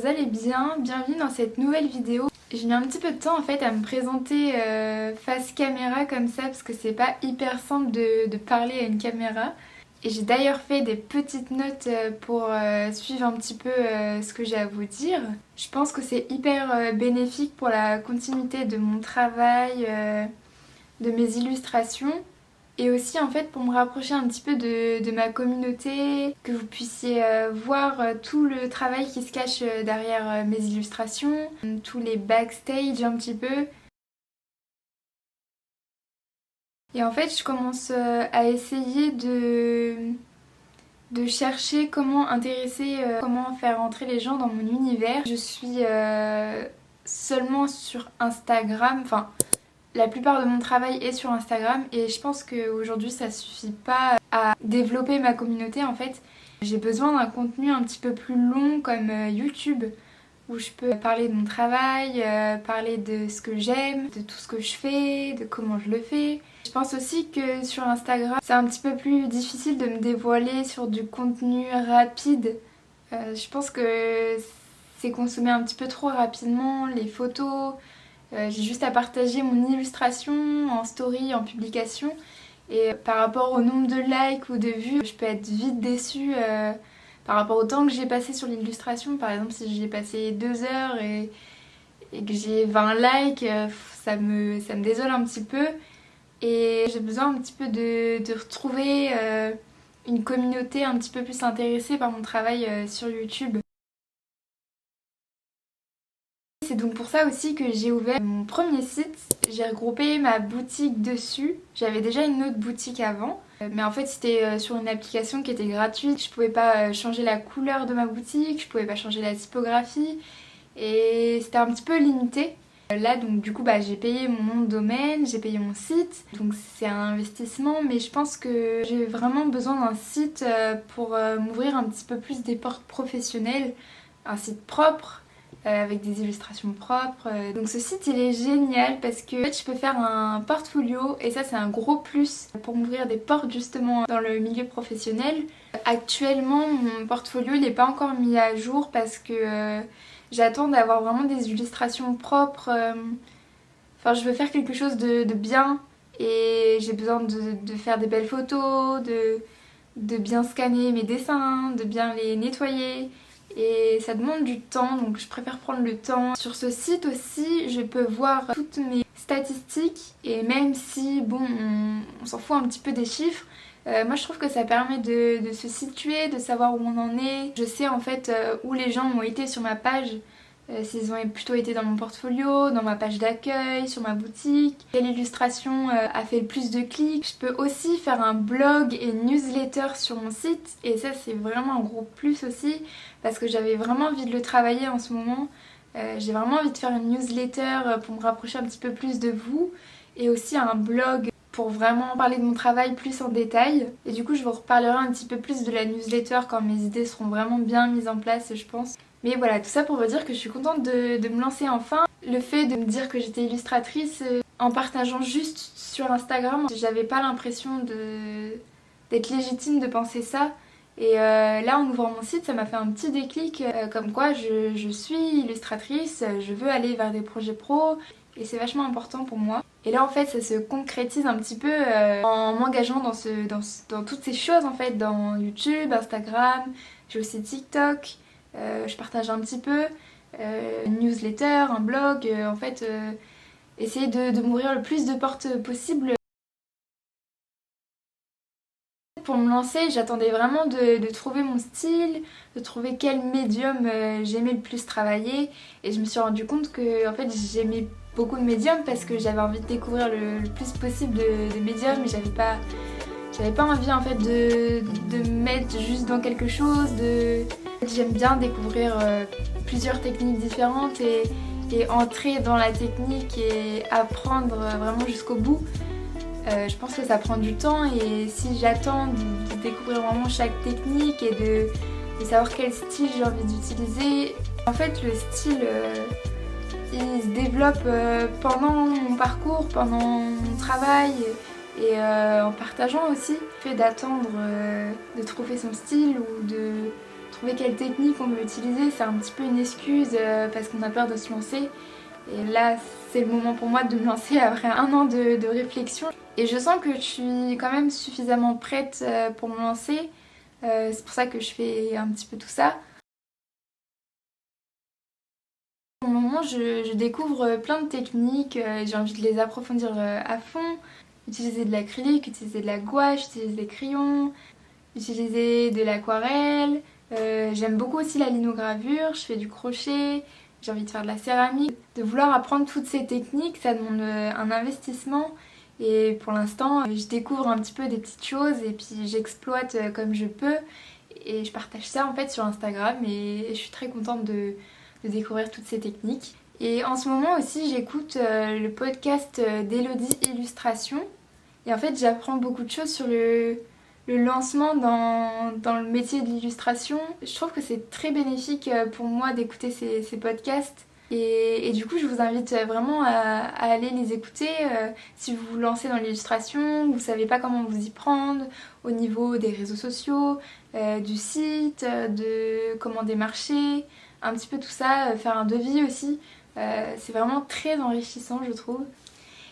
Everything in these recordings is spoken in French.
vous allez bien, bienvenue dans cette nouvelle vidéo. J'ai mis un petit peu de temps en fait à me présenter face caméra comme ça parce que c'est pas hyper simple de parler à une caméra. Et j'ai d'ailleurs fait des petites notes pour suivre un petit peu ce que j'ai à vous dire. Je pense que c'est hyper bénéfique pour la continuité de mon travail, de mes illustrations. Et aussi en fait pour me rapprocher un petit peu de ma communauté, que vous puissiez voir tout le travail qui se cache derrière mes illustrations, tous les backstage un petit peu. Et en fait je commence à essayer de chercher comment intéresser, comment faire entrer les gens dans mon univers. Je suis seulement sur Instagram, enfin la plupart de mon travail est sur Instagram et je pense qu'aujourd'hui ça suffit pas à développer ma communauté en fait. J'ai besoin d'un contenu un petit peu plus long comme YouTube où je peux parler de mon travail, parler de ce que j'aime, de tout ce que je fais, de comment je le fais. Je pense aussi que sur Instagram c'est un petit peu plus difficile de me dévoiler sur du contenu rapide. Je pense que c'est consommé un petit peu trop rapidement, les photos. J'ai juste à partager mon illustration en story, en publication. Et par rapport au nombre de likes ou de vues, je peux être vite déçue par rapport au temps que j'ai passé sur l'illustration. Par exemple, si j'ai passé 2 heures et que j'ai 20 likes, ça me désole un petit peu. Et j'ai besoin un petit peu de retrouver une communauté un petit peu plus intéressée par mon travail sur YouTube. C'est donc pour ça aussi que j'ai ouvert mon premier site. J'ai regroupé ma boutique dessus. J'avais déjà une autre boutique avant, mais en fait c'était sur une application qui était gratuite. Je pouvais pas changer la couleur de ma boutique, je pouvais pas changer la typographie et c'était un petit peu limité. Là donc du coup j'ai payé mon nom de domaine, j'ai payé mon site, donc c'est un investissement, mais je pense que j'ai vraiment besoin d'un site pour m'ouvrir un petit peu plus des portes professionnelles, un site propre avec des illustrations propres. Donc ce site il est génial parce que en fait, je peux faire un portfolio et ça c'est un gros plus pour m'ouvrir des portes justement dans le milieu professionnel. Actuellement mon portfolio il n'est pas encore mis à jour parce que j'attends d'avoir vraiment des illustrations propres. Enfin je veux faire quelque chose de bien et j'ai besoin de faire des belles photos, de bien scanner mes dessins, de bien les nettoyer. Et ça demande du temps, donc je préfère prendre le temps. Sur ce site aussi, je peux voir toutes mes statistiques et même si, bon, on s'en fout un petit peu des chiffres, moi je trouve que ça permet de se situer, de savoir où on en est. Je sais en fait où les gens ont été sur ma page, s'ils ont plutôt été dans mon portfolio, dans ma page d'accueil, sur ma boutique, quelle illustration a fait le plus de clics. Je peux aussi faire un blog et une newsletter sur mon site et ça c'est vraiment un gros plus aussi parce que j'avais vraiment envie de le travailler en ce moment. J'ai vraiment envie de faire une newsletter pour me rapprocher un petit peu plus de vous et aussi un blog pour vraiment parler de mon travail plus en détail. Et du coup je vous reparlerai un petit peu plus de la newsletter quand mes idées seront vraiment bien mises en place je pense. Mais voilà, tout ça pour vous dire que je suis contente de me lancer enfin. Le fait de me dire que j'étais illustratrice en partageant juste sur Instagram, j'avais pas l'impression d'être légitime de penser ça. Et là en ouvrant mon site, ça m'a fait un petit déclic comme quoi je suis illustratrice, je veux aller vers des projets pro et c'est vachement important pour moi. Et là en fait ça se concrétise un petit peu en m'engageant dans toutes ces choses en fait, dans YouTube, Instagram, j'ai aussi TikTok. Je partage un petit peu, une newsletter, un blog, en fait, essayer de m'ouvrir le plus de portes possible. Pour me lancer, j'attendais vraiment de trouver mon style, de trouver quel médium j'aimais le plus travailler et je me suis rendu compte que en fait, j'aimais beaucoup de médiums parce que j'avais envie de découvrir le plus possible de médiums mais j'avais pas envie en fait de me mettre juste dans quelque chose. J'aime bien découvrir plusieurs techniques différentes et entrer dans la technique et apprendre vraiment jusqu'au bout. Je pense que ça prend du temps et si j'attends de découvrir vraiment chaque technique et de savoir quel style j'ai envie d'utiliser, en fait le style il se développe pendant mon parcours, pendant mon travail et en partageant aussi. Le fait d'attendre de trouver son style ou de trouver quelle technique on veut utiliser, c'est un petit peu une excuse parce qu'on a peur de se lancer. Et là, c'est le moment pour moi de me lancer après 1 an de réflexion. Et je sens que je suis quand même suffisamment prête pour me lancer. C'est pour ça que je fais un petit peu tout ça. Au moment, je découvre plein de techniques, j'ai envie de les approfondir à fond. Utiliser de l'acrylique, utiliser de la gouache, utiliser des crayons, utiliser de l'aquarelle. J'aime beaucoup aussi la linogravure, je fais du crochet, j'ai envie de faire de la céramique. De vouloir apprendre toutes ces techniques, ça demande un investissement. Et pour l'instant, je découvre un petit peu des petites choses et puis j'exploite comme je peux. Et je partage ça en fait sur Instagram et je suis très contente de découvrir toutes ces techniques. Et en ce moment aussi, j'écoute le podcast d'Elodie Illustration. Et en fait, j'apprends beaucoup de choses sur le lancement dans le métier de l'illustration. Je trouve que c'est très bénéfique pour moi d'écouter ces podcasts. Et du coup, je vous invite vraiment à aller les écouter si vous vous lancez dans l'illustration, vous ne savez pas comment vous y prendre au niveau des réseaux sociaux, du site, de comment démarcher, un petit peu tout ça, faire un devis aussi. C'est vraiment très enrichissant, je trouve.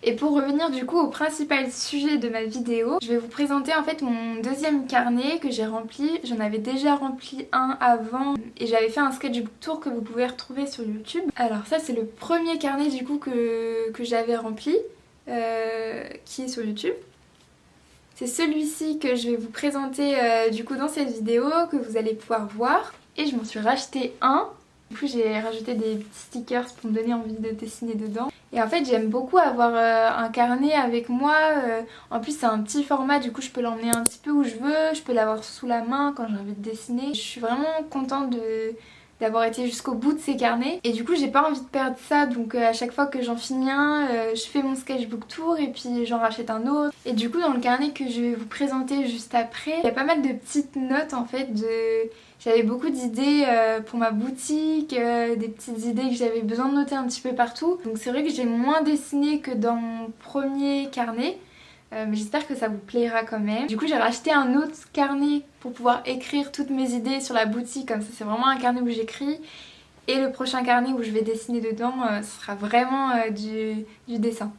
Et pour revenir du coup au principal sujet de ma vidéo, je vais vous présenter en fait mon deuxième carnet que j'ai rempli. J'en avais déjà rempli un avant et j'avais fait un sketchbook tour que vous pouvez retrouver sur YouTube. Alors ça c'est le premier carnet du coup que j'avais rempli qui est sur YouTube. C'est celui-ci que je vais vous présenter du coup dans cette vidéo que vous allez pouvoir voir. Et je m'en suis racheté un. Du coup j'ai rajouté des petits stickers pour me donner envie de dessiner dedans. Et en fait j'aime beaucoup avoir un carnet avec moi. En plus c'est un petit format, du coup je peux l'emmener un petit peu où je veux. Je peux l'avoir sous la main quand j'ai envie de dessiner. Je suis vraiment contente d'avoir été jusqu'au bout de ces carnets. Et du coup j'ai pas envie de perdre ça, donc à chaque fois que j'en finis un, je fais mon sketchbook tour et puis j'en rachète un autre. Et du coup dans le carnet que je vais vous présenter juste après, il y a pas mal de petites notes en fait J'avais beaucoup d'idées pour ma boutique, des petites idées que j'avais besoin de noter un petit peu partout. Donc c'est vrai que j'ai moins dessiné que dans mon premier carnet. Mais j'espère que ça vous plaira quand même. Du coup j'ai racheté un autre carnet pour pouvoir écrire toutes mes idées sur la boutique. Comme ça c'est vraiment un carnet où j'écris. Et le prochain carnet où je vais dessiner dedans, ce sera vraiment du dessin.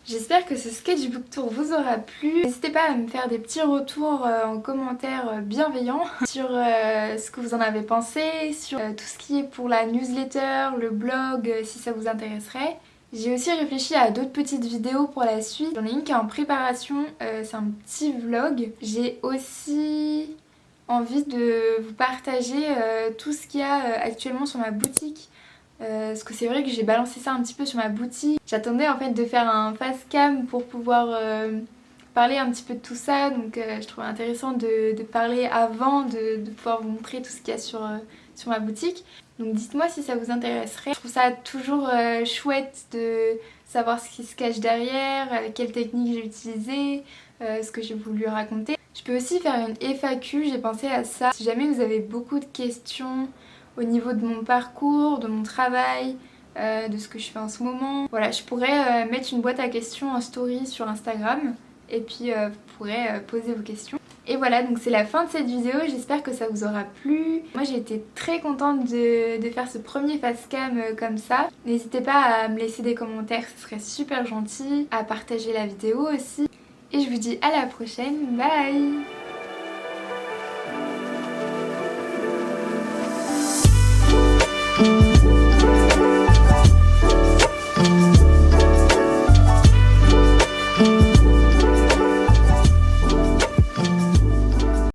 J'espère que ce sketchbook tour vous aura plu. N'hésitez pas à me faire des petits retours en commentaire bienveillants sur ce que vous en avez pensé, sur tout ce qui est pour la newsletter, le blog, si ça vous intéresserait. J'ai aussi réfléchi à d'autres petites vidéos pour la suite. J'en ai une qui est en préparation, c'est un petit vlog. J'ai aussi envie de vous partager tout ce qu'il y a actuellement sur ma boutique. Parce que c'est vrai que j'ai balancé ça un petit peu sur ma boutique. J'attendais en fait de faire un face cam pour pouvoir parler un petit peu de tout ça, donc je trouvais intéressant de parler avant de pouvoir vous montrer tout ce qu'il y a sur ma boutique. Donc dites-moi si ça vous intéresserait. Je trouve ça toujours chouette de savoir ce qui se cache derrière, quelles techniques j'ai utilisées, ce que j'ai voulu raconter. Je peux aussi faire une FAQ, j'ai pensé à ça. Si jamais vous avez beaucoup de questions au niveau de mon parcours, de mon travail, de ce que je fais en ce moment, voilà, je pourrais mettre une boîte à questions en story sur Instagram et puis vous pourrez poser vos questions. Et voilà, donc c'est la fin de cette vidéo, j'espère que ça vous aura plu. Moi j'ai été très contente de faire ce premier facecam comme ça. N'hésitez pas à me laisser des commentaires, ce serait super gentil, à partager la vidéo aussi. Et je vous dis à la prochaine, bye!